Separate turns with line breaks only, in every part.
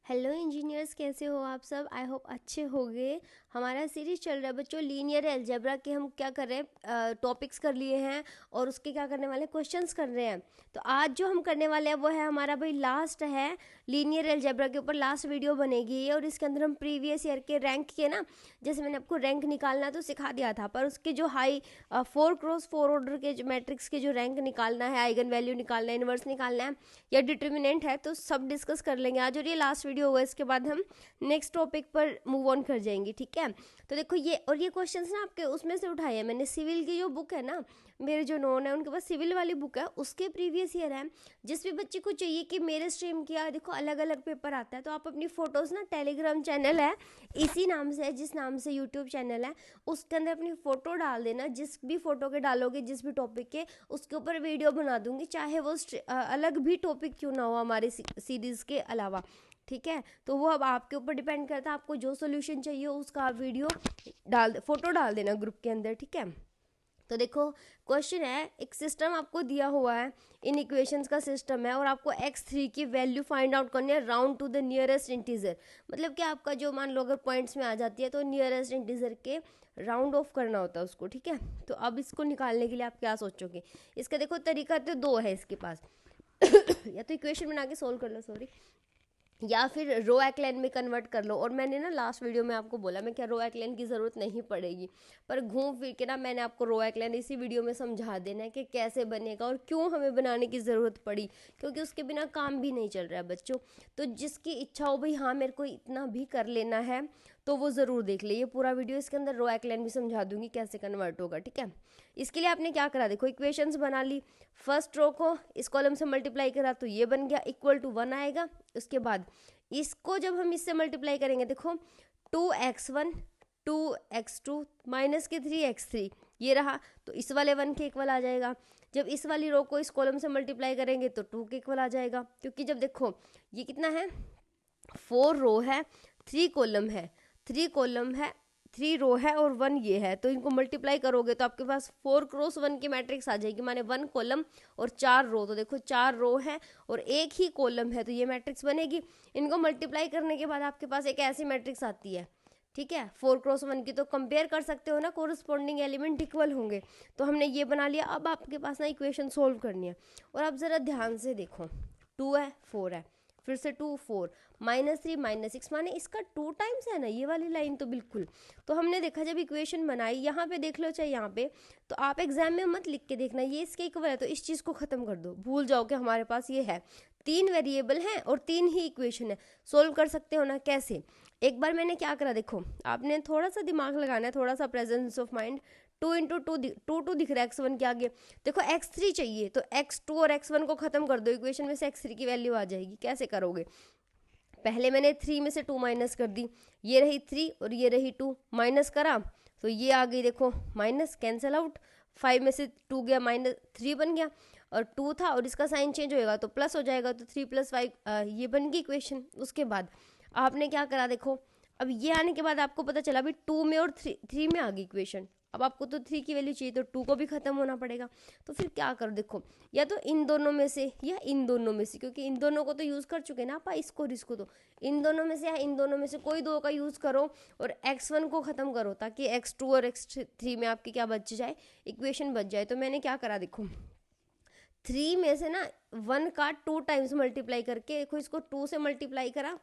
Hello engineers, कैसे हो आप सब। आई होप अच्छे होंगे। हमारा सीरीज चल रहा है बच्चों लीनियर अलजेब्रा के। हम क्या कर रहे हैं, टॉपिक्स कर लिए हैं और उसके क्या करने वाले क्वेश्चंस कर रहे हैं। तो आज जो हम करने वाले हैं वो है हमारा भाई लास्ट है लीनियर अलजेब्रा के ऊपर। लास्ट वीडियो बनेगी और इसके अंदर हम प्रीवियस ईयर के रैंक के ना, जैसे मैंने आपको रैंक निकालना तो सिखा दिया था, पर उसके जो हाई 4x4 ऑर्डर के जो मैट्रिक्स के जो रैंक निकालना है, आइगन वैल्यू निकालना है, इनवर्स निकालना है या डिटर्मिनेंट है, तो सब डिस्कस कर लेंगे आज। और ये लास्ट वीडियो होगा, इसके बाद हम नेक्स्ट टॉपिक पर मूव ऑन कर जाएंगे। ठीक है, तो देखो ये क्वेश्चंस ना आपके उसमें से उठाए हैं मैंने। सिविल की जो बुक है ना, मेरे जो नोन है उनके पास सिविल वाली बुक है, उसके प्रीवियस ईयर है। जिस भी बच्चे को चाहिए कि मेरे स्ट्रीम किया, देखो अलग अलग पेपर आता है, तो आप अपनी फोटोज़ ना, टेलीग्राम चैनल है इसी नाम से है जिस नाम से यूट्यूब चैनल है, उसके अंदर अपनी फ़ोटो डाल देना। जिस भी फ़ोटो के डालोगे, जिस भी टॉपिक के, उसके ऊपर वीडियो बना दूंगी, चाहे वो अलग भी टॉपिक क्यों ना हो हमारे सीरीज़ के अलावा। ठीक है, तो वो अब आपके ऊपर डिपेंड करता है, आपको जो सोल्यूशन चाहिए उसका आप वीडियो फोटो डाल देना ग्रुप के अंदर। ठीक है, तो देखो क्वेश्चन है, एक सिस्टम आपको दिया हुआ है, इन इक्वेशंस का सिस्टम है, और आपको x3 की वैल्यू फाइंड आउट करनी है round to the nearest integer. मतलब कि आपका जो मान लो अगर पॉइंट्स में आ जाती है तो नियरेस्ट इंटीजर के राउंड ऑफ करना होता है उसको। ठीक है, तो अब इसको निकालने के लिए आप क्या सोचोगे। इसका देखो तरीका तो दो है इसके पास या तो इक्वेशन बना के सोल्व कर लो, सॉरी, या फिर रो एक्लेन में कन्वर्ट कर लो। और मैंने ना लास्ट वीडियो में आपको बोला मैं क्या रो एक्लेन की ज़रूरत नहीं पड़ेगी, पर घूम फिर के ना मैंने आपको रो एक्लेन इसी वीडियो में समझा देना है कि कैसे बनेगा और क्यों हमें बनाने की ज़रूरत पड़ी, क्योंकि उसके बिना काम भी नहीं चल रहा है बच्चों। तो जिसकी इच्छा हो भाई हाँ मेरे को इतना भी कर लेना है, तो वो ज़रूर देख ले ये पूरा वीडियो। इसके अंदर रो एक्लेन भी समझा दूंगी कैसे कन्वर्ट होगा। ठीक है, इसके लिए आपने क्या करा, देखो इक्वेशंस बना ली। फर्स्ट रो को इस कॉलम से मल्टीप्लाई करा तो ये बन गया, इक्वल टू 1 आएगा। उसके बाद इसको जब हम इससे मल्टीप्लाई करेंगे, देखो 2x1 2x2 माइनस के 3x3 ये रहा, तो इस वाले 1 के इक्वल आ जाएगा। जब इस वाली रो को इस कॉलम से मल्टीप्लाई करेंगे तो 2 के इक्वल आ जाएगा, क्योंकि जब देखो ये कितना है, 4 रो है, 3 कॉलम है, 3 कॉलम है, 3 रो है और 1 ये है, तो इनको मल्टीप्लाई करोगे तो आपके पास 4x1 की मैट्रिक्स आ जाएगी, माने 1 कॉलम और 4 रो। तो देखो 4 रो है और एक ही कॉलम है, तो ये मैट्रिक्स बनेगी। इनको मल्टीप्लाई करने के बाद आपके पास एक ऐसी मैट्रिक्स आती है। ठीक है, 4x1 की, तो कंपेयर कर सकते हो ना, कोरस्पॉन्डिंग एलिमेंट इक्वल होंगे। तो हमने ये बना लिया। अब आपके पास ना इक्वेशन सोल्व करनी है, और आप ज़रा ध्यान से देखो, 2 है 4 है, फिर से 2 4 -3 -6, माने इसका 2 टाइम्स है ना ये वाली लाइन, तो बिल्कुल। तो हमने देखा जब इक्वेशन बनाई, यहाँ पे देख लो चाहे यहाँ पे, तो आप एग्जाम में मत लिख के देखना ये इसके इक्वल है, तो इस चीज़ को ख़त्म कर दो, भूल जाओ कि हमारे पास ये है। 3 वेरिएबल हैं और 3 ही इक्वेशन है, सोल्व कर सकते हो ना। कैसे, एक बार मैंने क्या करा, देखो आपने थोड़ा सा दिमाग लगाना है, थोड़ा सा presence of mind. 2 into two दिख रहा है x1 के आगे, देखो x3 चाहिए, तो x2 और x1 को खत्म कर दो, इक्वेशन में से x3 की वैल्यू आ जाएगी। कैसे करोगे, पहले मैंने 3 में से 2 माइनस कर दी, ये रही 3 और ये रही 2, माइनस करा तो ये आ गई, देखो माइनस कैंसिल आउट, 5 में से 2 गया, -3 बन गया, और 2 था और इसका साइन चेंज होएगा तो प्लस हो जाएगा, तो 3 + 5 ये बन गई इक्वेशन। उसके बाद आपने क्या करा, देखो अब ये आने के बाद आपको पता चला अभी 2 में और 3 में आ गई इक्वेशन। अब आपको तो 3 की वैल्यू चाहिए, तो 2 को भी खत्म होना पड़ेगा। तो फिर क्या करो, देखो या तो इन दोनों में से या इन दोनों में से, क्योंकि इन दोनों को तो यूज़ कर चुके ना आप, इसको और इसको, तो इन दोनों में से या इन दोनों में से कोई दो का यूज़ करो और x1 को ख़त्म करो, ताकि x2 और x3 में आपकी क्या बच जाए, इक्वेशन बच जाए। तो मैंने क्या करा, देखो 3 में से ना 1 का 2 टाइम्स मल्टीप्लाई करके, देखो इसको 2 से मल्टीप्लाई करा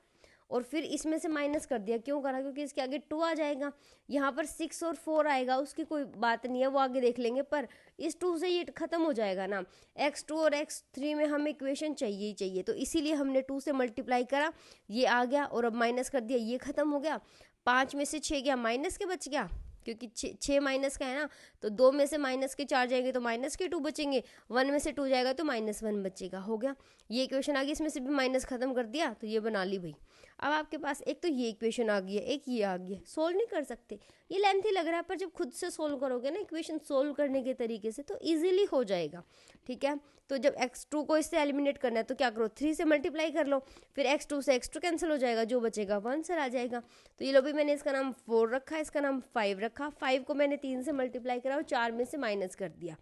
और फिर इसमें से माइनस कर दिया। क्यों करा, क्योंकि इसके आगे 2 आ जाएगा, यहाँ पर 6 और 4 आएगा, उसकी कोई बात नहीं है, वो आगे देख लेंगे, पर इस 2 से ये खत्म हो जाएगा ना। x2 और x3 में हमें इक्वेशन चाहिए ही चाहिए, तो इसीलिए हमने 2 से मल्टीप्लाई करा, ये आ गया, और अब माइनस कर दिया, ये खत्म हो गया। 5 में से 6 गया, माइनस के बच गया, क्योंकि 6 माइनस का है ना, तो 2 में से माइनस के 4 जाएंगे तो माइनस के 2 बचेंगे, 1 में से 2 जाएगा तो -1 बचेगा, हो गया। ये इक्वेशन आ गई, इसमें से भी माइनस खत्म कर दिया, तो ये बना ली भाई। अब आपके पास एक तो ये इक्वेशन आ गई है, एक ये आ गई है। सोल्व नहीं कर सकते, ये लेंथी लग रहा है, पर जब खुद से सोल्व करोगे ना इक्वेशन सोल्व करने के तरीके से, तो इजीली हो जाएगा। ठीक है, तो जब x2 को इससे एलिमिनेट करना है तो क्या करो, 3 से मल्टीप्लाई कर लो, फिर x2 से x2 कैंसिल हो जाएगा, जो बचेगा 1 से आ जाएगा। तो ये लो भी, मैंने इसका नाम 4 रखा, इसका नाम 5 रखा, 5 को मैंने 3 से मल्टीप्लाई करा और 4 में से माइनस कर दिया।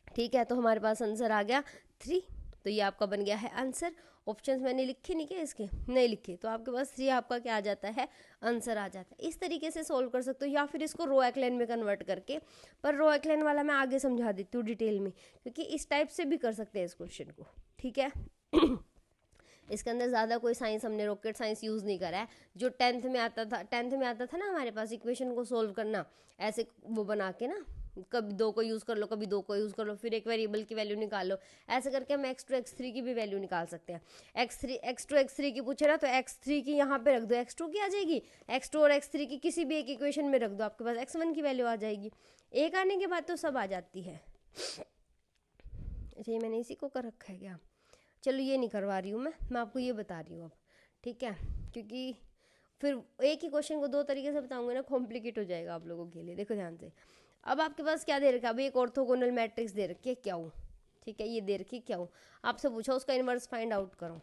ठीक है, तो हमारे पास आंसर आ गया 3। तो ये आपका बन गया है आंसर। ऑप्शंस मैंने लिखे नहीं क्या इसके, नहीं लिखे, तो आपके पास 3 आपका क्या आ जाता है, आंसर आ जाता है। इस तरीके से सोल्व कर सकते हो, या फिर इसको रो एक्लाइन में कन्वर्ट करके, पर रो एक्लाइन वाला मैं आगे समझा देती हूँ डिटेल में, क्योंकि इस टाइप से भी कर सकते हैं इस क्वेश्चन को, ठीक है। इसके अंदर ज़्यादा कोई साइंस, हमने रॉकेट साइंस यूज़ नहीं करा है। जो 10th में आता था ना हमारे पास इक्वेशन को सोल्व करना, ऐसे वो बना के ना, कभी 2 को यूज़ कर लो, कभी 2 को यूज़ कर लो, फिर एक वेरिएबल की वैल्यू निकाल लो, ऐसे करके हम x2 x3 की भी वैल्यू निकाल सकते हैं। x2 x3 की पूछे ना, तो x3 की यहाँ पे रख दो, x2 की आ जाएगी, x2 और x3 की किसी भी एक इक्वेशन में रख दो, आपके पास x1 की वैल्यू आ जाएगी। एक आने के बाद तो सब आ जाती है। अच्छा, ये मैंने इसी को कर रखा है क्या, चलो ये नहीं करवा रही हूँ मैं आपको ये बता रही हूँ अब, ठीक है, क्योंकि फिर एक ही क्वेश्चन को 2 तरीके से बताऊंगे ना, कॉम्प्लिकेट हो जाएगा आप लोगों के लिए। देखो ध्यान से, अब आपके पास क्या दे रखा है, अभी एक ऑर्थोगोनल मैट्रिक्स दे रखी है क्या हूँ, ठीक है, ये दे रखी क्या हूँ, आपसे पूछा उसका इन्वर्स फाइंड आउट करो।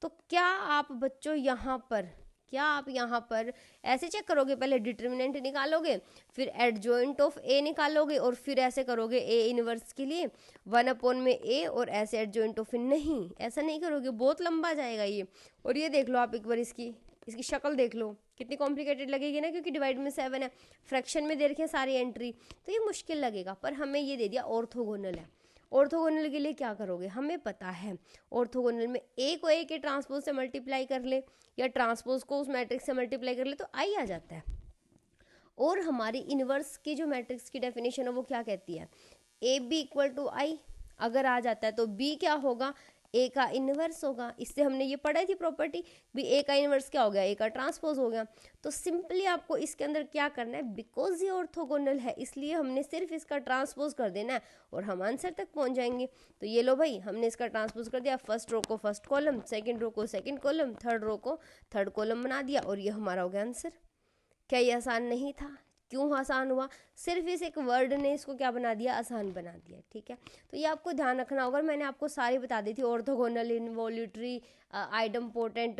तो क्या आप बच्चों यहाँ पर ऐसे चेक करोगे, पहले डिटर्मिनेंट निकालोगे, फिर एडजॉइंट ऑफ ए निकालोगे, और फिर ऐसे करोगे ए इनवर्स के लिए 1/, ए, और ऐसे एडजॉइंट ऑफ ए, नहीं ऐसा नहीं करोगे, बहुत लंबा जाएगा ये। और ये देख लो आप एक बार, इसकी शक्ल देख लो, कितनी कॉम्प्लिकेटेड लगेगी ना, क्योंकि डिवाइड में 7 है, फ्रैक्शन में दे रखी है सारी एंट्री, तो ये मुश्किल लगेगा। पर हमें ये दे दिया ऑर्थोगोनल है। ऑर्थोगोनल के लिए क्या करोगे, हमें पता है ऑर्थोगोनल में ए को ए के ट्रांसपोज से मल्टीप्लाई कर ले, या ट्रांसपोज को उस मैट्रिक्स से मल्टीप्लाई कर ले, तो आई आ जाता है। और हमारी इनवर्स की जो मैट्रिक्स की डेफिनेशन है वो क्या कहती है, ए बी इक्वल टू आई, अगर आ जाता है तो बी क्या होगा, ए का इनवर्स होगा। इससे हमने ये पढ़ी थी प्रॉपर्टी भी, ए का इनवर्स क्या हो गया, ए का ट्रांसपोज हो गया। तो सिंपली आपको इसके अंदर क्या करना है, बिकॉज ये ऑर्थोगोनल है इसलिए हमने सिर्फ इसका ट्रांसपोज कर देना है और हम आंसर तक पहुंच जाएंगे। तो ये लो भाई, हमने इसका ट्रांसपोज कर दिया, फर्स्ट रो को फर्स्ट कॉलम, सेकंड रो को सेकंड कॉलम, थर्ड रो को थर्ड कॉलम बना दिया, और ये हमारा हो गया आंसर। क्या ये आसान नहीं था, क्यों आसान हुआ, सिर्फ इस एक वर्ड ने इसको क्या बना दिया, आसान बना दिया, ठीक है। तो ये आपको ध्यान रखना होगा, मैंने आपको सारी बता दी थी, ऑर्थोगोनल, इनवॉल्यूटरी, आइडम्पोटेंट,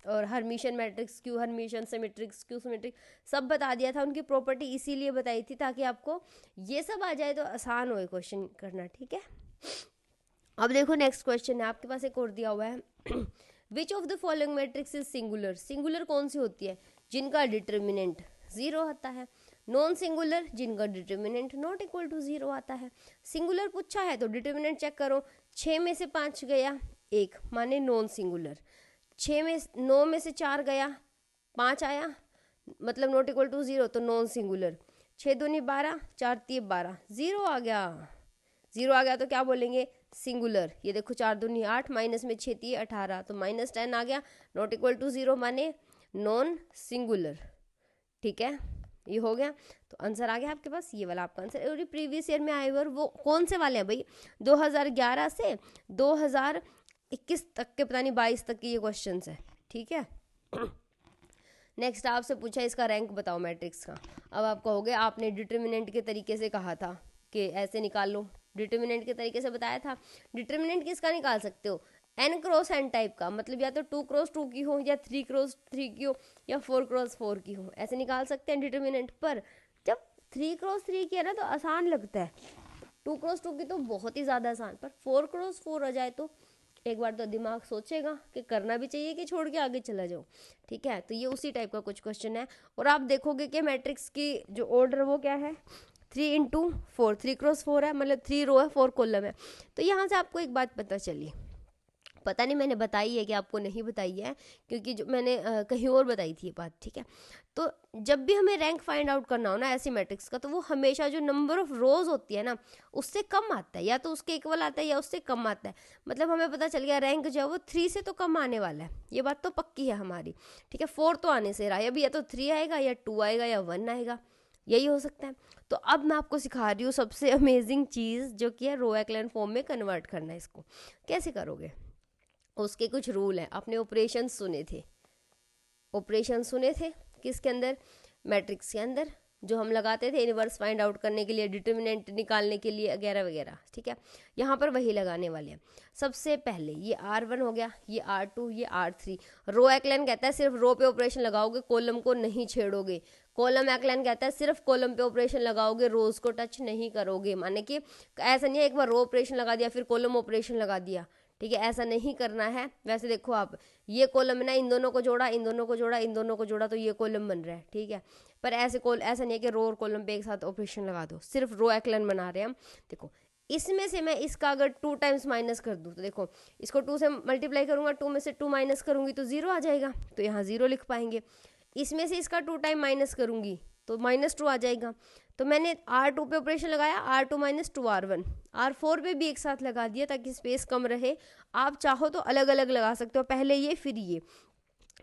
और Hermitian matrix, skew Hermitian, symmetric, skew symmetric, सब बता दिया था। उनकी प्रॉपर्टी इसीलिए बताई थी ताकि आपको ये सब आ जाए तो आसान हो क्वेश्चन करना, ठीक है। अब देखो नेक्स्ट क्वेश्चन है आपके पास, एक और दिया हुआ है which of the following matrix is singular. Singular कौन सी होती है, जिनका डिटर्मिनेंट 0 आता है। नॉन सिंगुलर, जिनका डिटर्मिनेंट नॉट इक्वल टू 0 आता है। सिंगुलर पूछा है तो डिटर्मिनेंट चेक करो, 6 में से 5 गया 1 माने नॉन सिंगुलर, 9 में से 4 गया 5 आया मतलब नॉट इक्वल टू 0 तो नॉन सिंगुलर। 6 दूनी 12, 4 3 12, 0 आ गया तो क्या बोलेंगे, सिंगुलर। ये देखो 4 दूनी 8, माइनस में 6 3 18, तो -10 आ गया, नॉट इक्वल टू 0 माने नॉन सिंगुलर, ठीक है। ये हो गया, तो आंसर आ गया आपके पास, ये वाला आपका आंसर। और ये प्रीवियस ईयर में आए हुए, वो कौन से वाले हैं भाई, 2011 से 2021 तक के, पता नहीं 22 तक के ये क्वेश्चन है, ठीक है। नेक्स्ट आपसे पूछा इसका रैंक बताओ मैट्रिक्स का। अब आप कहोगे आपने डिटर्मिनेंट के तरीके से कहा था कि ऐसे निकाल लो, डिटर्मिनेंट के तरीके से बताया था। डिटर्मिनेंट किसका निकाल सकते हो, n क्रॉस n टाइप का, मतलब या तो 2 क्रॉस 2 की हो, या 3 क्रॉस 3 की हो, या 4 क्रॉस 4 की हो, ऐसे निकाल सकते हैं डिटर्मिनेंट। पर जब 3 क्रॉस 3 की है ना तो आसान लगता है, 2 क्रॉस 2 की तो बहुत ही ज़्यादा आसान, पर 4 क्रॉस 4 आ जाए तो एक बार तो दिमाग सोचेगा कि करना भी चाहिए कि छोड़ के आगे चला जाओ, ठीक है। तो ये उसी टाइप का कुछ क्वेश्चन है। और आप देखोगे कि मैट्रिक्स की जो ऑर्डर वो क्या है, 3 × 4, 3 क्रॉस 4 है, मतलब 3 रो है 4 कॉलम है। तो यहाँ से आपको एक बात पता चली, पता नहीं मैंने बताई है कि आपको नहीं बताई है, क्योंकि जो मैंने कहीं और बताई थी ये बात, ठीक है। तो जब भी हमें रैंक फाइंड आउट करना हो ना ऐसी मैट्रिक्स का, तो वो हमेशा जो नंबर ऑफ रोज होती है ना उससे कम आता है, या तो उसके इक्वल आता है या उससे कम आता है। मतलब हमें पता चल गया रैंक जो है वो 3 से तो कम आने वाला है, ये बात तो पक्की है हमारी, ठीक है। 4 तो आने से रहा है, अभी या तो 3 आएगा या 2 आएगा या 1 आएगा, यही हो सकता है। तो अब मैं आपको सिखा रही हूँ सबसे अमेजिंग चीज़, जो कि है रो एक्लाइन फॉर्म में कन्वर्ट करना है। इसको कैसे करोगे, उसके कुछ रूल हैं। आपने ऑपरेशन सुने थे किसके अंदर, मैट्रिक्स के अंदर, जो हम लगाते थे इनवर्स फाइंड आउट करने के लिए, डिटर्मिनेंट निकालने के लिए वगैरह वगैरह, ठीक है। यहाँ पर वही लगाने वाले हैं। सबसे पहले ये R1 हो गया, ये R2, ये R3। रो एक्लाइन कहता है सिर्फ रो पे ऑपरेशन लगाओगे, कॉलम को नहीं छेड़ोगे। कॉलम एक्लाइन कहता है सिर्फ कॉलम पे ऑपरेशन लगाओगे, रोज को टच नहीं करोगे। माने कि ऐसा नहीं है एक बार रो ऑपरेशन लगा दिया फिर कॉलम ऑपरेशन लगा दिया, ठीक है, ऐसा नहीं करना है। वैसे देखो आप, ये कॉलम है ना, इन दोनों को जोड़ा, इन दोनों को जोड़ा, इन दोनों को जोड़ा, तो ये कॉलम बन रहा है। ठीक है, पर ऐसा नहीं है कि रो और कॉलम पे एक साथ ऑपरेशन लगा दो, सिर्फ रो एक्लन बना रहे हैं हम। देखो इसमें से मैं इसका अगर 2 टाइम्स माइनस कर दूँ तो देखो, इसको 2 से मल्टीप्लाई करूंगा, 2 में से 2 माइनस करूंगी तो 0 आ जाएगा, तो यहाँ 0 लिख पाएंगे। इसमें से इसका 2 टाइम माइनस करूंगी तो -2 आ जाएगा। तो मैंने R2 पे ऑपरेशन लगाया, R2 - 2 R1, R4 पे भी एक साथ लगा दिया ताकि स्पेस कम रहे। आप चाहो तो अलग अलग लगा सकते हो, पहले ये फिर ये।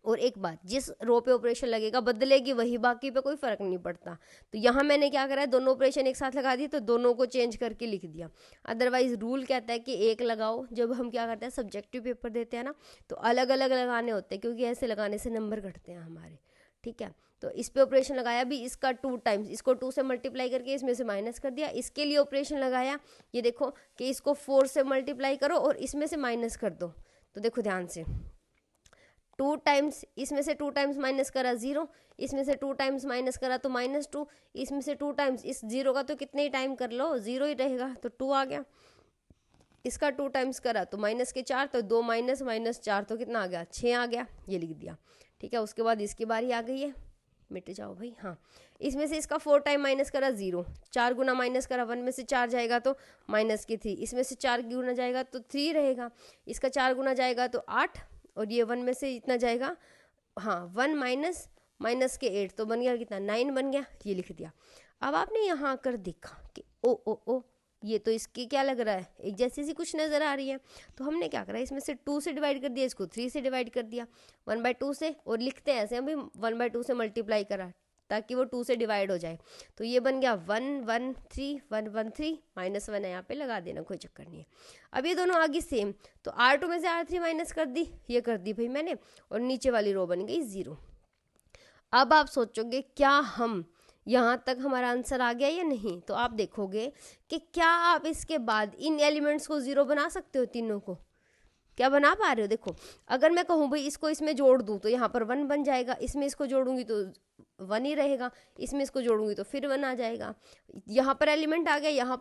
और एक बात, जिस रो पे ऑपरेशन लगेगा बदलेगी वही, बाकी पे कोई फर्क नहीं पड़ता। तो यहाँ मैंने क्या करा है, दोनों ऑपरेशन एक साथ लगा दिए, तो दोनों को चेंज करके लिख दिया। अदरवाइज रूल कहता है कि एक लगाओ। जब हम क्या करते हैं, सब्जेक्टिव पेपर देते हैं ना, तो अलग अलग लगाने होते हैं, क्योंकि ऐसे लगाने से नंबर घटते हैं हमारे। ठीक है, तो इस पे ऑपरेशन लगाया भी, इसका 2 टाइम्स, इसको 2 से मल्टीप्लाई करके इसमें से माइनस कर दिया। इसके लिए ऑपरेशन लगाया, ये देखो कि इसको 4 से मल्टीप्लाई करो और इसमें से माइनस कर दो। तो देखो ध्यान से, 2 टाइम्स, इसमें से 2 टाइम्स माइनस करा 0, इसमें से 2 टाइम्स माइनस करा तो -2, इसमें से 2 टाइम्स, इस 0 का तो कितने ही टाइम कर लो 0 ही रहेगा, तो 2 आ गया। इसका 2 टाइम्स करा तो -4, तो 2 - 4 तो कितना आ गया, 6 आ गया, ये लिख दिया। ठीक है, उसके बाद इसकी बारी आ गई है, मिट जाओ भाई। हाँ, इसमें से इसका 4 टाइम माइनस करा 0, 4 गुना माइनस करा, 1 में से 4 जाएगा तो -3, इसमें से 4 गुना जाएगा तो 3 रहेगा, इसका 4 गुना जाएगा तो 8, और ये 1 में से इतना जाएगा, हाँ 1 माइनस के 8, तो बन गया कितना, 9 बन गया, ये लिख दिया। अब आपने यहाँ आकर देखा कि ओ ये तो इसकी क्या लग रहा है, एक जैसी सी कुछ नज़र आ रही है। तो हमने क्या करा, इसमें से 2 से डिवाइड कर दिया, इसको 3 से डिवाइड कर दिया, 1/2 से, और लिखते हैं ऐसे हम भी 1/2 से मल्टीप्लाई करा ताकि वो 2 से डिवाइड हो जाए। तो ये बन गया 1 1 3 1 1 3, -1 है यहाँ पे, लगा देना, कोई चक्कर नहीं है। अब ये दोनों आगे सेम, तो R2 में से R3 माइनस कर दी, ये कर दी भाई मैंने, और नीचे वाली रो बन गई 0। अब आप सोचोगे क्या हम यहाँ तक हमारा आंसर आ गया या नहीं, तो आप देखोगे कि क्या आप इसके बाद इन एलिमेंट्स को 0 बना सकते हो, तीनों को क्या बना पा रहे हो। देखो अगर मैं कहूँ भाई इसको इसमें जोड़ दूँ तो यहाँ पर 1 बन जाएगा, इसमें इसको जोड़ूंगी तो 1 ही रहेगा, इसमें इसको जोड़ूंगी तो फिर 1 आ जाएगा, यहाँ पर एलिमेंट आ गया, यहाँ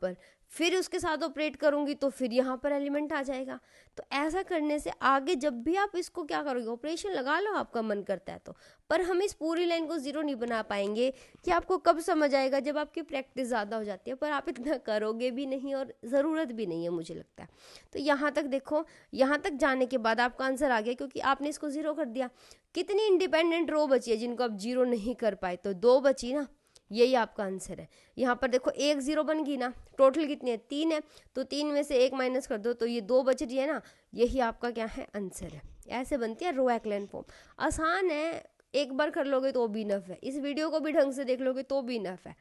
पर फिर उसके साथ ऑपरेट करूंगी तो फिर यहाँ पर एलिमेंट आ जाएगा। तो ऐसा करने से आगे जब भी आप इसको क्या करोगे, ऑपरेशन लगा लो आपका मन करता है तो, पर हम इस पूरी लाइन को 0 नहीं बना पाएंगे। कि आपको कब समझ आएगा, जब आपकी प्रैक्टिस ज़्यादा हो जाती है, पर आप इतना करोगे भी नहीं और ज़रूरत भी नहीं है मुझे लगता है। तो यहाँ तक देखो, यहाँ तक जाने के बाद आपका आंसर आ गया, क्योंकि आपने इसको 0 कर दिया। कितनी इंडिपेंडेंट रो बची है जिनको आप 0 नहीं कर पाए, तो 2 बची ना, यही आपका आंसर है। यहाँ पर देखो 1 0 बन गई ना, टोटल कितनी है, 3 है, तो 3 में से 1 माइनस कर दो तो ये 2 बच रही है ना, यही आपका क्या है, आंसर है। ऐसे बनती है रो एक्लन फॉर्म, आसान है, एक बार कर लोगे तो भी इनफ है, इस वीडियो को भी ढंग से देख लोगे तो भी इनफ है।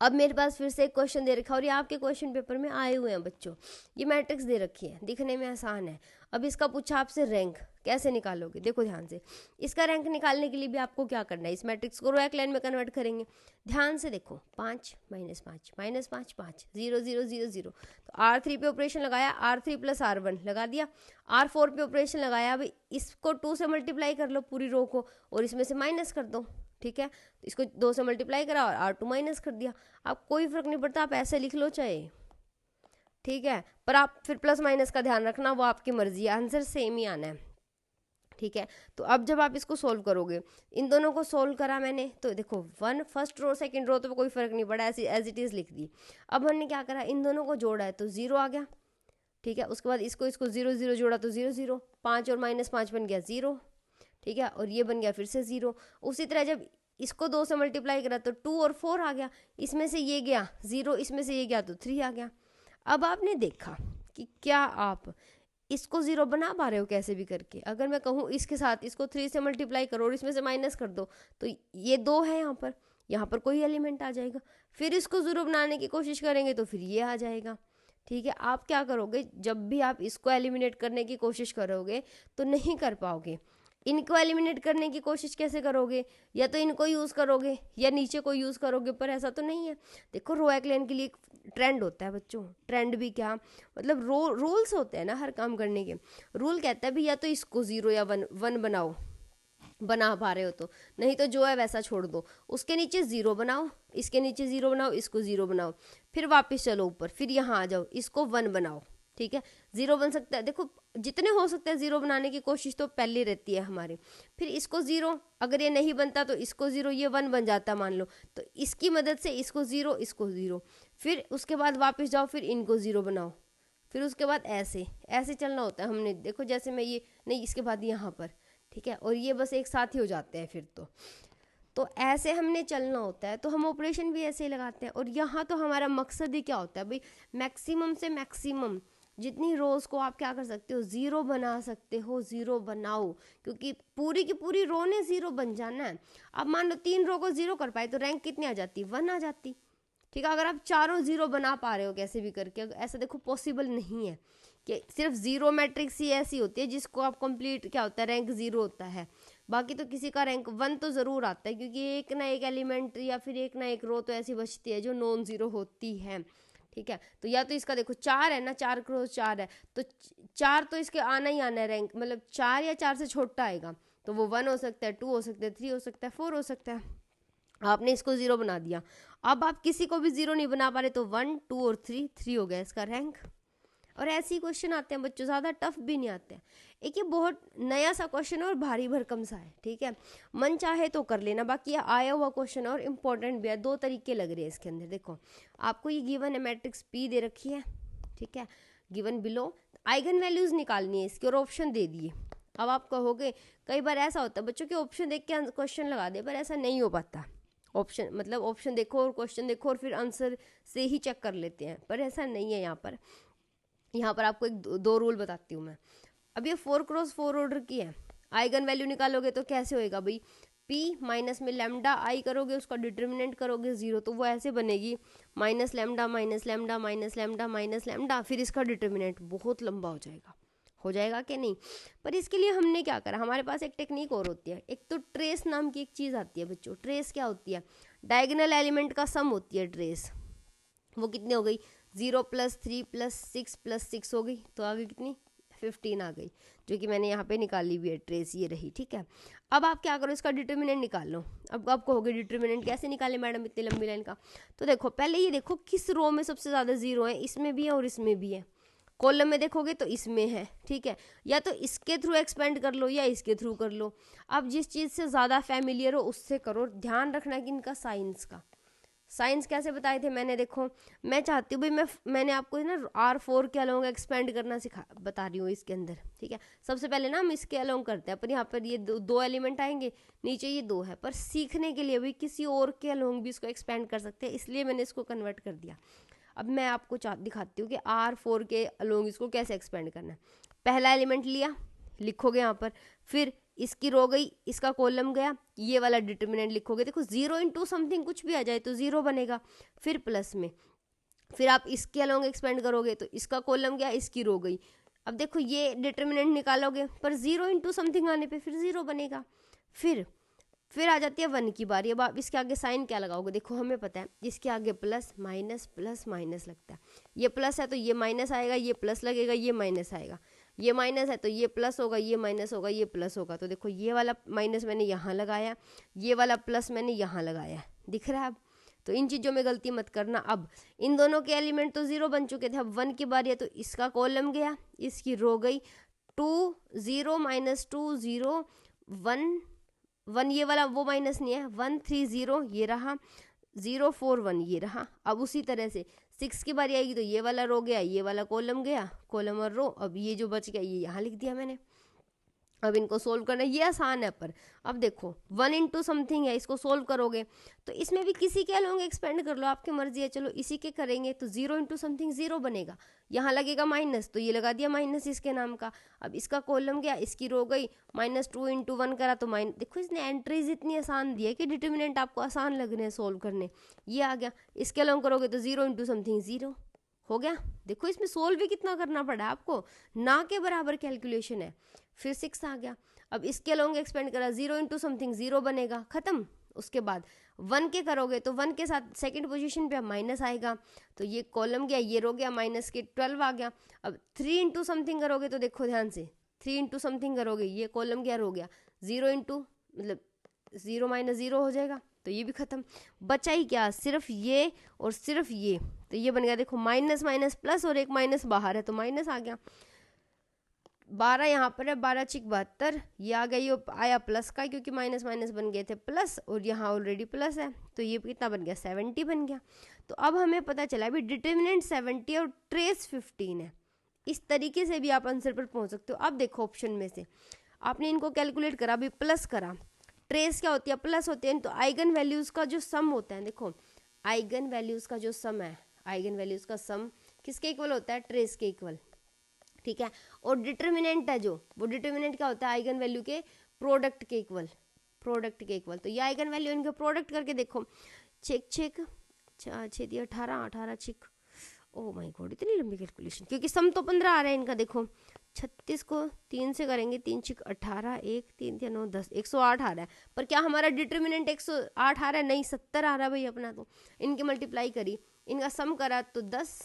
अब मेरे पास फिर से एक क्वेश्चन दे रखा है, और ये आपके क्वेश्चन पेपर में आए हुए हैं बच्चों। ये मैट्रिक्स दे रखी है, दिखने में आसान है। अब इसका पूछा आपसे रैंक कैसे निकालोगे, देखो ध्यान से। इसका रैंक निकालने के लिए भी आपको क्या करना है, इस मैट्रिक्स को रो एक्लाइन में कन्वर्ट करेंगे। ध्यान से देखो, 5 -5 -5 5 0 0 0 0, तो R3 पे ऑपरेशन लगाया, R3 + R1 लगा दिया। R4 पे ऑपरेशन लगाया, अभी इसको 2 से मल्टीप्लाई कर लो पूरी रो को, और इसमें से माइनस कर दो। ठीक है, तो इसको 2 से मल्टीप्लाई करा और R2 माइनस कर दिया। आप कोई फर्क नहीं पड़ता, आप ऐसे लिख लो चाहे, ठीक है, पर आप फिर प्लस माइनस का ध्यान रखना, वो आपकी मर्जी है, आंसर सेम ही आना है। ठीक है, तो अब जब आप इसको सोल्व करोगे, इन दोनों को सोल्व करा मैंने, तो देखो 1 फर्स्ट रो सेकंड रो तो कोई फर्क नहीं पड़ा, ऐसी एज इट इज लिख दी। अब हमने क्या करा, इन दोनों को जोड़ा है तो 0 आ गया। ठीक है, उसके बाद इसको 0 0 जोड़ा तो 0 0, 5 और -5 बन गया 0। ठीक है, और ये बन गया फिर से 0। उसी तरह जब इसको 2 से मल्टीप्लाई करा तो 2 और 4 आ गया, इसमें से ये गया 0, इसमें से ये गया तो 3 आ गया। अब आपने देखा कि क्या आप इसको 0 बना पा रहे हो कैसे भी करके। अगर मैं कहूँ इसके साथ इसको 3 से मल्टीप्लाई करो और इसमें से माइनस कर दो, तो ये 2 है, यहाँ पर कोई एलिमेंट आ जाएगा। फिर इसको 0 बनाने की कोशिश करेंगे तो फिर ये आ जाएगा। ठीक है, आप क्या करोगे, जब भी आप इसको एलिमिनेट करने की कोशिश करोगे तो नहीं कर पाओगे। इनको एलिमिनेट करने की कोशिश कैसे करोगे, या तो इनको यूज़ करोगे या नीचे को यूज़ करोगे, पर ऐसा तो नहीं है। देखो रो एक्लाइन के लिए एक ट्रेंड होता है बच्चों, ट्रेंड भी क्या मतलब, रूल्स होते हैं ना हर काम करने के। रूल कहता है भी या तो इसको 0 या 1 बनाओ, बना पा रहे हो तो, नहीं तो जो है वैसा छोड़ दो। उसके नीचे 0 बनाओ, इसके नीचे 0 बनाओ, इसको 0 बनाओ, फिर वापस चलो ऊपर, फिर यहाँ आ जाओ, इसको 1 बनाओ। ठीक है, जीरो बन सकता है, देखो जितने हो सकते हैं जीरो बनाने की कोशिश तो पहले रहती है हमारी। फिर इसको जीरो, अगर ये नहीं बनता तो इसको जीरो, ये वन बन जाता मान लो, तो इसकी मदद से इसको जीरो, इसको जीरो, फिर उसके बाद वापस जाओ, फिर इनको जीरो बनाओ, फिर उसके बाद ऐसे ऐसे चलना होता है। हमने देखो जैसे मैं ये नहीं, इसके बाद यहाँ पर, ठीक है, और ये बस एक साथ ही हो जाते हैं फिर तो ऐसे हमने चलना होता है। तो हम ऑपरेशन भी ऐसे ही लगाते हैं। और यहाँ तो हमारा मकसद ही क्या होता है भाई, मैक्सिमम से मैक्सिमम जितनी रोज को आप क्या कर सकते हो, जीरो बना सकते हो, जीरो बनाओ, क्योंकि पूरी की पूरी रो ने जीरो बन जाना है। अब मान लो 3 रो को जीरो कर पाए तो रैंक कितनी आ जाती, 1 आ जाती, ठीक है। अगर आप चारों जीरो बना पा रहे हो कैसे भी करके, ऐसा देखो पॉसिबल नहीं है कि सिर्फ जीरो मैट्रिक्स ही ऐसी होती है जिसको आप कंप्लीट क्या होता है, रैंक जीरो होता है। बाकी तो किसी का रैंक 1 तो ज़रूर आता है, क्योंकि एक ना एक एलिमेंट या फिर एक ना एक रो तो ऐसी बचती है जो नॉन जीरो होती है, ठीक है। तो या तो इसका देखो 4 है ना, 4 क्रॉस 4 है, तो 4 तो इसके आना ही आना है रैंक, मतलब 4 या 4 से छोटा आएगा, तो वो 1 हो सकता है, 2 हो सकता है, 3 हो सकता है, 4 हो सकता है। आपने इसको जीरो बना दिया, अब आप किसी को भी जीरो नहीं बना पा रहे तो 1, 2 और 3 हो गया इसका रैंक। और ऐसे ही क्वेश्चन आते हैं बच्चों, ज़्यादा टफ भी नहीं आते हैं। एक ये बहुत नया सा क्वेश्चन है और भारी भरकम सा है, ठीक है, मन चाहे तो कर लेना। बाकी ये आया हुआ क्वेश्चन है और इम्पोर्टेंट भी है, 2 तरीके लग रहे हैं इसके अंदर। देखो आपको ये गिवन है, मैट्रिक्स पी दे रखी है, ठीक है, गिवन बिलो, आइगन वैल्यूज निकालनी है इसके और ऑप्शन दे दिए। अब आप कहोगे कई बार ऐसा होता है बच्चों के ऑप्शन देख के क्वेश्चन लगा दे, पर ऐसा नहीं हो पाता। ऑप्शन मतलब ऑप्शन देखो और क्वेश्चन देखो और फिर आंसर से ही चेक कर लेते हैं, पर ऐसा नहीं है यहाँ पर आपको एक दो रूल बताती हूँ मैं। अब ये 4 क्रॉस 4 ऑर्डर की है, आइगन वैल्यू निकालोगे तो कैसे होएगा भाई, p माइनस में लेमडा आई करोगे, उसका डिटर्मिनेंट करोगे 0, तो वो ऐसे बनेगी minus lambda minus lambda minus lambda minus lambda, फिर इसका डिटर्मिनेंट बहुत लंबा हो जाएगा कि नहीं। पर इसके लिए हमने क्या करा, हमारे पास एक टेक्निक और होती है, एक तो ट्रेस नाम की एक चीज़ आती है बच्चों। ट्रेस क्या होती है, डायगोनल एलिमेंट का सम होती है ट्रेस। वो कितनी हो गई, 0 + 3 + 6 + 6 हो गई, तो आगे कितनी 15 आ गई, जो कि मैंने यहाँ पे निकाली हुई है ट्रेस, ये रही, ठीक है। अब आप क्या करो, इसका डिटर्मिनेंट निकाल लो। अब आप कहोगे डिटर्मिनेंट कैसे निकाले मैडम इतनी लंबी लाइन का, तो देखो पहले ये देखो किस रो में सबसे ज़्यादा जीरो है, इसमें भी है और इसमें भी है। कॉलम में देखोगे तो इसमें है, ठीक है, या तो इसके थ्रू एक्सपेंड कर लो या इसके थ्रू कर लो। अब जिस चीज़ से ज़्यादा फैमिलियर हो उससे करो। ध्यान रखना कि इनका साइंस कैसे बताए थे मैंने, देखो मैं चाहती हूँ भाई मैंने आपको ना R4 के अलोंग एक्सपेंड करना बता रही हूँ इसके अंदर, ठीक है। सबसे पहले ना हम इसके अलोंग करते हैं, पर यहाँ पर ये दो एलिमेंट आएंगे, नीचे ये 2 है, पर सीखने के लिए भी किसी और के अलोंग भी इसको एक्सपेंड कर सकते हैं, इसलिए मैंने इसको कन्वर्ट कर दिया। अब मैं आपको दिखाती हूँ कि R4 के अलोंग इसको कैसे एक्सपेंड करना है। पहला एलिमेंट लिया, लिखोगे यहाँ पर, फिर इसकी रो गई, इसका कॉलम गया, ये वाला डिटर्मिनेंट लिखोगे, देखो 0 × समथिंग कुछ भी आ जाए तो 0 बनेगा, फिर प्लस में, फिर आप इसके अलोंग एक्सपेंड करोगे तो इसका कॉलम गया, इसकी रो गई। अब देखो ये डिटर्मिनेंट निकालोगे, पर 0 × समथिंग आने पे फिर 0 बनेगा। फिर आ जाती है 1 की बारी। अब आप इसके आगे साइन क्या लगाओगे, देखो हमें पता है इसके आगे प्लस माइनस लगता है, ये प्लस है तो ये माइनस आएगा, ये प्लस लगेगा, ये माइनस आएगा, ये माइनस है तो ये प्लस होगा, ये माइनस होगा, ये प्लस होगा। तो देखो ये वाला माइनस मैंने यहाँ लगाया, ये वाला प्लस मैंने यहाँ लगाया, दिख रहा है। अब तो इन चीज़ों में गलती मत करना। अब इन दोनों के एलिमेंट तो 0 बन चुके थे, अब 1 की बारी है तो इसका कॉलम गया, इसकी रो गई, 2 0 -2 0 1 ये वाला वो माइनस नहीं है, 1 3 0 ये रहा, 0 4 1 ये रहा। अब उसी तरह से 6 की बारी आएगी तो ये वाला रो गया, ये वाला कॉलम गया, कॉलम और रो। अब ये जो बच गया ये यहाँ लिख दिया मैंने। अब इनको सोल्व करना ये आसान है, पर अब देखो 1 × समथिंग है, इसको सोल्व करोगे तो इसमें भी किसी के अलोंग एक्सपेंड कर लो, आपकी मर्जी है। चलो इसी के करेंगे तो 0 × समथिंग 0 बनेगा, यहाँ लगेगा माइनस तो ये लगा दिया माइनस इसके नाम का। अब इसका कॉलम गया, इसकी रो गई, -2 × 1 करा तो माइनस। देखो इसने एंट्रीज इतनी आसान दी है कि डिटर्मिनेंट आपको आसान लग रहे हैं सोल्व करने। ये आ गया, इसके अलोंग करोगे तो 0 × समथिंग 0 हो गया। देखो इसमें सोल्व भी कितना करना पड़ा आपको, ना के बराबर कैलकुलेशन है। फिर 6 आ गया, अब इसके अलोंग एक्सपेंड करा, 0 × समथिंग 0 बनेगा, खत्म। उसके बाद 1 के करोगे तो 1 के साथ सेकंड पोजीशन पे माइनस आएगा, तो ये कॉलम गया, ये रो गया, माइनस के 12 आ गया। अब 3 × समथिंग करोगे तो देखो ध्यान से, 3 × समथिंग करोगे, ये कॉलम गया, रो गया, 0 × मतलब 0 - 0 हो जाएगा, तो ये भी खत्म। बचा ही क्या, सिर्फ ये और सिर्फ ये, तो ये बन गया देखो माइनस माइनस प्लस और एक माइनस बाहर है तो माइनस आ गया। 12 यहाँ पर है, 12 चिक 72, ये आ गया, ये आया प्लस का क्योंकि माइनस माइनस बन गए थे प्लस और यहाँ ऑलरेडी प्लस है तो ये कितना बन गया 70 बन गया। तो अब हमें पता चला अभी डिटर्मिनेंट 70 और ट्रेस 15 है। इस तरीके से भी आप आंसर पर पहुँच सकते हो। अब देखो ऑप्शन में से आपने इनको कैलकुलेट करा, अभी प्लस करा, ट्रेस क्या होती है प्लस होती है, तो आइगन वैल्यूज़ का जो सम होता है, देखो आइगन वैल्यूज़ का जो सम है, आइगन वैल्यूज़ का सम किसके इक्वल होता है, ट्रेस के इक्वल, ठीक है। और डिटर्मिनेंट है जो, वो डिटर्मिनेंट क्या होता है आइगन वैल्यू के प्रोडक्ट के इक्वल, प्रोडक्ट के इक्वल। तो ये आइगन वैल्यू इनके प्रोडक्ट करके देखो, छेक छेक 6 18 18 छिक, ओ माय गॉड इतनी लंबी कैलकुलेशन, क्योंकि सम तो 15 आ रहा है इनका। देखो 36 को 3 से करेंगे, 3 छिक 18, 1 3 3 9 10, 108 आ रहा है। पर क्या हमारा डिटर्मिनेंट 108 आ रहा है, नहीं 70 आ रहा है भाई अपना। तो इनकी मल्टीप्लाई करी, इनका सम करा तो 10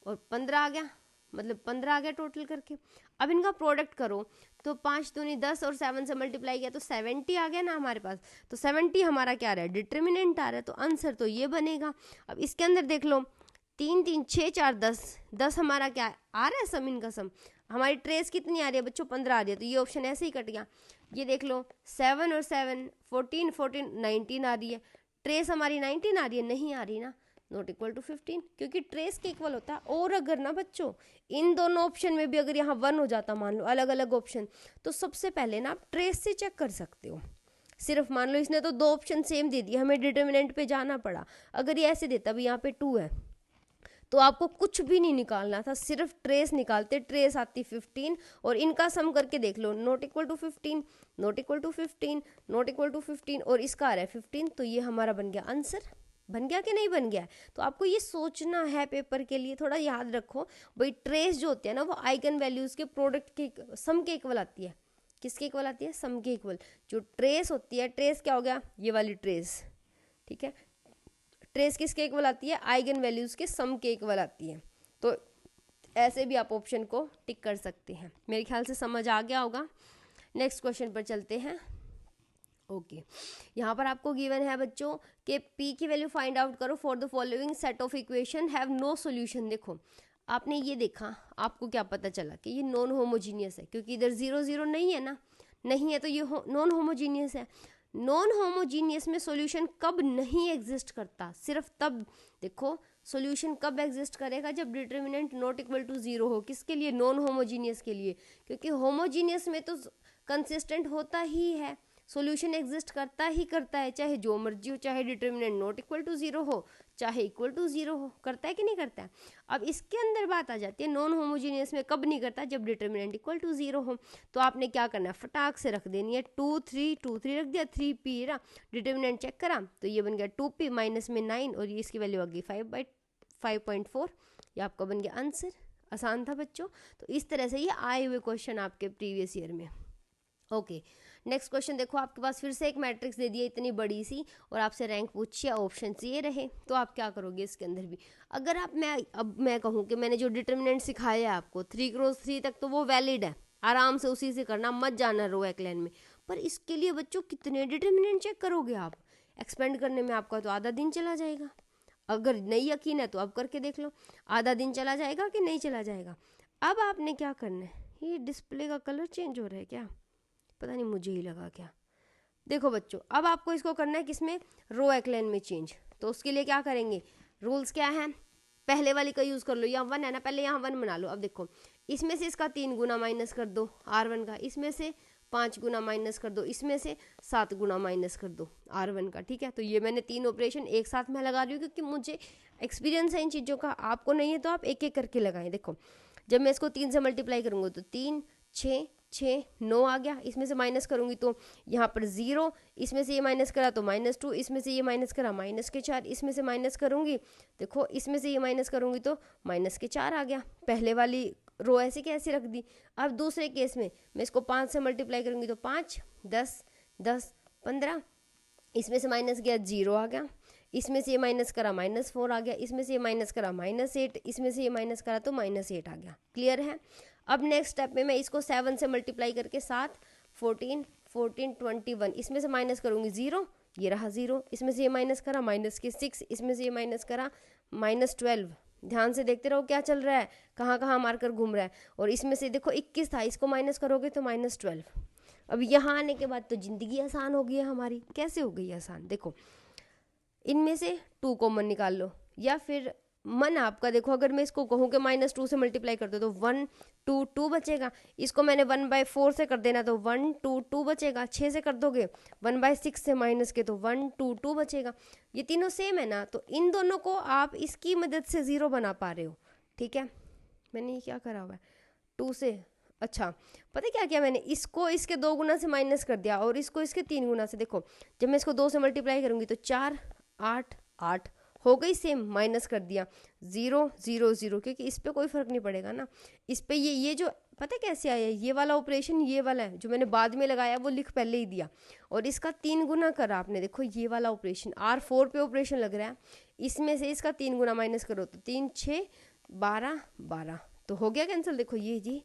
और 15 आ गया, मतलब 15 आ गया टोटल करके। अब इनका प्रोडक्ट करो तो 5 दूनी 10 और 7 से मल्टीप्लाई किया तो 70 आ गया ना हमारे पास। तो 70 हमारा क्या आ रहा है, डिटर्मिनेंट आ रहा है, तो आंसर तो ये बनेगा। अब इसके अंदर देख लो 3 3 6 4 10, 10 हमारा क्या आ रहा है सम, इनका सम। हमारी ट्रेस कितनी आ रही है बच्चों, 15 आ रही है, तो ये ऑप्शन ऐसे ही कट गया। ये देख लो 7 और 7 14 14 19 आ रही है, ट्रेस हमारी 19 आ रही है, नहीं आ रही ना, नॉट इक्वल टू 15, क्योंकि ट्रेस के इक्वल होता है। और अगर ना बच्चों इन दोनों ऑप्शन में भी अगर यहाँ 1 हो जाता, मान लो अलग अलग ऑप्शन, तो सबसे पहले ना आप ट्रेस से चेक कर सकते हो। सिर्फ मान लो इसने तो 2 ऑप्शन सेम दे दिए, हमें डिटर्मिनेंट पे जाना पड़ा। अगर ये ऐसे देता भी यहाँ पे 2 है तो आपको कुछ भी नहीं निकालना था, सिर्फ ट्रेस निकालते, ट्रेस आती 15 और इनका सम करके देख लो, not equal to 15, not equal to 15, not equal to 15 और इसका आ रहा है 15। तो ये हमारा बन गया आंसर। बन गया कि नहीं बन गया? तो आपको ये सोचना है पेपर के लिए, थोड़ा याद रखो भाई, ट्रेस जो होती है ना वो आइगन वैल्यूज के प्रोडक्ट के सम के इक्वल आती है। किसके इक्वल आती है? सम के इक्वल। जो ट्रेस होती है, ट्रेस क्या हो गया, ये वाली ट्रेस, ठीक है। ट्रेस किसके इक्वल आती है? आइगन वैल्यूज के सम के इक्वल आती है। तो ऐसे भी आप ऑप्शन को टिक कर सकते हैं। मेरे ख्याल से समझ आ गया होगा। नेक्स्ट क्वेश्चन पर चलते हैं। ओके यहाँ पर आपको गिवन है बच्चों कि p की वैल्यू फाइंड आउट करो for the following set of equation have no solution. देखो आपने ये देखा, आपको क्या पता चला कि ये नॉन होमोजीनियस है, क्योंकि इधर 0 0 नहीं है ना, नहीं है तो ये नॉन होमोजीनियस है। नॉन होमोजीनियस में सॉल्यूशन कब नहीं एग्जिस्ट करता? सिर्फ तब। देखो सॉल्यूशन कब एग्जिस्ट करेगा? जब डिटर्मिनेंट नॉट इक्वल टू 0 हो। किसके लिए? नॉन होमोजीनियस के लिए, क्योंकि होमोजीनियस में तो कंसिस्टेंट होता ही है, सॉल्यूशन एग्जिस्ट करता ही करता है, चाहे जो मर्जी हो, चाहे डिटर्मिनेंट नॉट इक्वल टू 0 हो, चाहे इक्वल टू 0 हो, करता है कि नहीं करता है। अब इसके अंदर बात आ जाती है नॉन होमोजीनियस में कब नहीं करता? जब डिटर्मिनेंट इक्वल टू 0 हो। तो आपने क्या करना है, फटाक से रख देनी है 2 3 2 3 रख दिया, 3p रहा, डिटर्मिनेंट चेक करा तो ये बन गया 2p माइनस में 9 और ये इसकी वैल्यू आ गई 5/5.4। ये आपका बन गया आंसर। आसान था बच्चों। तो इस तरह से ये आए हुए क्वेश्चन आपके प्रीवियस ईयर में। ओके नेक्स्ट क्वेश्चन देखो, आपके पास फिर से एक मैट्रिक्स दे दिया इतनी बड़ी सी और आपसे रैंक पूछिए, ऑप्शन ये रहे, तो आप क्या करोगे इसके अंदर भी? अगर आप मैं कहूँ कि मैंने जो डिटर्मिनेंट सिखाया है आपको 3x3 तक, तो वो वैलिड है, आराम से उसी से करना, मत जाना रो एक्लाइन में। पर इसके लिए बच्चों कितने डिटर्मिनेंट चेक करोगे आप? एक्सपेंड करने में आपका तो आधा दिन चला जाएगा। अगर नहीं यकीन है तो अब करके देख लो, आधा दिन चला जाएगा कि नहीं चला जाएगा। अब आपने क्या करना है, ये डिस्प्ले का कलर चेंज हो रहा है क्या? पता नहीं, मुझे ही लगा क्या। देखो बच्चों अब आपको इसको करना है किसमें? रो एक्लाइन में चेंज। तो उसके लिए क्या करेंगे, रूल्स क्या है? पहले वाली का यूज़ कर लो, यहाँ 1 है ना, पहले यहाँ 1 बना लो। अब देखो इसमें से इसका 3 गुना माइनस कर दो R1 का, इसमें से 5 गुना माइनस कर दो, इसमें से 7 गुना माइनस कर दो R1 का, ठीक है। तो ये मैंने 3 ऑपरेशन एक साथ में लगा रही हूँ क्योंकि मुझे एक्सपीरियंस है इन चीज़ों का, आपको नहीं है तो आप एक एक करके लगाएं। देखो जब मैं इसको 3 से मल्टीप्लाई करूँगा तो 3 6 6 9 आ गया, इसमें से माइनस करूंगी तो यहाँ पर 0, इसमें से ये माइनस करा तो -2, इसमें से ये माइनस करा -4, इसमें से माइनस करूंगी, देखो इसमें से ये माइनस करूंगी तो -4 आ गया। पहले वाली रो ऐसे कैसे रख दी। अब दूसरे केस में मैं इसको 5 से मल्टीप्लाई करूंगी तो 5 10 10 15, इसमें से माइनस गया 0 आ गया, इसमें से ये माइनस करा -4 आ गया, इसमें से ये माइनस करा -8, इसमें से ये माइनस करा तो -8 आ गया। क्लियर है? अब नेक्स्ट स्टेप में मैं इसको 7 से मल्टीप्लाई करके 7 14 14 21, इसमें से माइनस करूंगी 0 ये रहा 0, इसमें से ये माइनस करा माइनस के 6, इसमें से ये माइनस करा -12। ध्यान से देखते रहो क्या चल रहा है, कहाँ कहाँ मार्कर घूम रहा है। और इसमें से देखो 21 था, इसको माइनस करोगे तो -12। अब यहाँ आने के बाद तो ज़िंदगी आसान हो गई है हमारी। कैसे हो गई आसान, देखो इनमें से 2 कॉमन निकाल लो, या फिर मन आपका देखो, अगर मैं इसको कहूँ कि -2 से मल्टीप्लाई कर दो तो 1 2 2 बचेगा। इसको मैंने 1/4 से कर देना तो 1 2 2 बचेगा। 6 से कर दोगे 1/6 से माइनस के तो 1 2 2 बचेगा। ये तीनों सेम है ना, तो इन दोनों को आप इसकी मदद से 0 बना पा रहे हो। ठीक है, मैंने ये क्या करा हुआ है 2 से, अच्छा पता है क्या किया मैंने, इसको इसके 2 गुना से माइनस कर दिया और इसको इसके 3 गुना से। देखो जब मैं इसको 2 से मल्टीप्लाई करूंगी तो 4 8 8 हो गई सेम, माइनस कर दिया 0 0 0, क्योंकि इस पे कोई फर्क नहीं पड़ेगा ना। इस पे ये जो पता है कैसे आया, ये वाला ऑपरेशन ये वाला है जो मैंने बाद में लगाया वो लिख पहले ही दिया, और इसका 3 गुना करा आपने। देखो ये वाला ऑपरेशन R4 पे ऑपरेशन लग रहा है, इसमें से इसका 3 गुना माइनस करो तो 3 6 12 12, तो हो गया कैंसिल। देखो ये जी,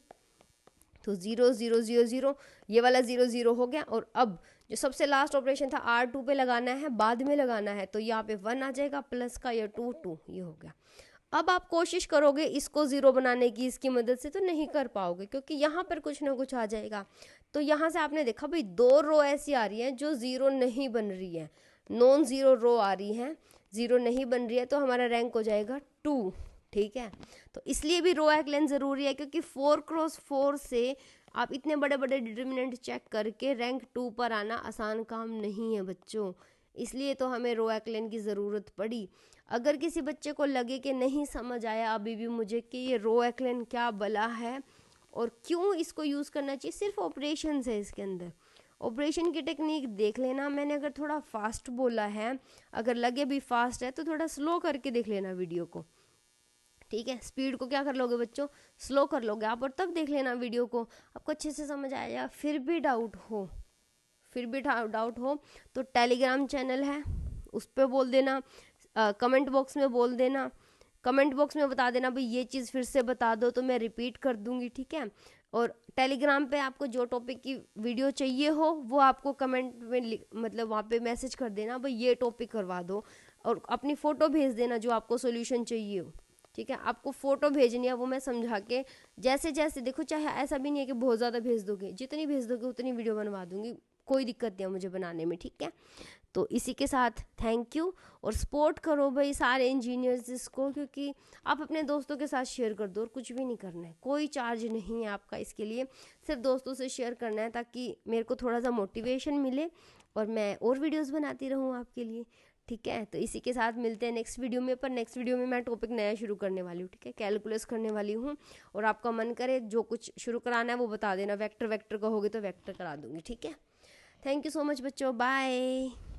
तो 0 0 0 0, ये वाला 0 0 हो गया। और अब जो सबसे लास्ट ऑपरेशन था R2 पे लगाना है, बाद में लगाना है, तो यहाँ पे 1 आ जाएगा प्लस का, ये 2 2, ये हो गया। अब आप कोशिश करोगे इसको 0 बनाने की इसकी मदद से, तो नहीं कर पाओगे क्योंकि यहाँ पर कुछ ना कुछ आ जाएगा। तो यहाँ से आपने देखा भाई 2 रो ऐसी आ रही है जो 0 नहीं बन रही है, नॉन 0 रो आ रही है, 0 नहीं बन रही है, तो हमारा रैंक हो जाएगा 2। ठीक है, तो इसलिए भी रो एक्लेन ज़रूरी है, क्योंकि 4x4 से आप इतने बड़े बड़े डिटर्मिनेंट चेक करके रैंक 2 पर आना आसान काम नहीं है बच्चों। इसलिए तो हमें रो एक्लेन की ज़रूरत पड़ी। अगर किसी बच्चे को लगे कि नहीं समझ आया अभी भी मुझे कि ये रो एक्लेन क्या बला है और क्यों इसको यूज़ करना चाहिए, सिर्फ ऑपरेशन है इसके अंदर, ऑपरेशन की टेक्निक देख लेना। मैंने अगर थोड़ा फास्ट बोला है, अगर लगे भी फास्ट है तो थोड़ा स्लो करके देख लेना वीडियो को। ठीक है, स्पीड को क्या कर लोगे बच्चों, स्लो कर लोगे आप, और तब देख लेना वीडियो को, आपको अच्छे से समझ आएगा। फिर भी डाउट हो तो टेलीग्राम चैनल है, उस पर बोल देना, कमेंट बॉक्स में बोल देना, कमेंट बॉक्स में बता देना भाई ये चीज़ फिर से बता दो, तो मैं रिपीट कर दूंगी। ठीक है, और टेलीग्राम पे आपको जो टॉपिक की वीडियो चाहिए हो वो आपको कमेंट में मतलब वहाँ पे मैसेज कर देना भाई ये टॉपिक करवा दो, और अपनी फ़ोटो भेज देना जो आपको सोल्यूशन चाहिए हो। ठीक है, आपको फ़ोटो भेजनी है, वो मैं समझा के जैसे जैसे, देखो चाहे ऐसा भी नहीं है कि बहुत ज़्यादा भेज दोगे, जितनी भेज दोगे उतनी वीडियो बनवा दूंगी, कोई दिक्कत नहीं है मुझे बनाने में। ठीक है, तो इसी के साथ थैंक यू, और सपोर्ट करो भाई सारे इंजीनियर्स इसको, क्योंकि आप अपने दोस्तों के साथ शेयर कर दो, और कुछ भी नहीं करना है, कोई चार्ज नहीं है आपका इसके लिए, सिर्फ दोस्तों से शेयर करना है ताकि मेरे को थोड़ा सा मोटिवेशन मिले और मैं और वीडियोज़ बनाती रहूँ आपके लिए। ठीक है, तो इसी के साथ मिलते हैं नेक्स्ट वीडियो में। पर नेक्स्ट वीडियो में मैं टॉपिक नया शुरू करने वाली हूँ। ठीक है, कैलकुलस करने वाली हूँ, और आपका मन करे जो कुछ शुरू कराना है वो बता देना, वेक्टर कहोगे तो वेक्टर करा दूंगी। ठीक है, थैंक यू सो मच बच्चों, बाय।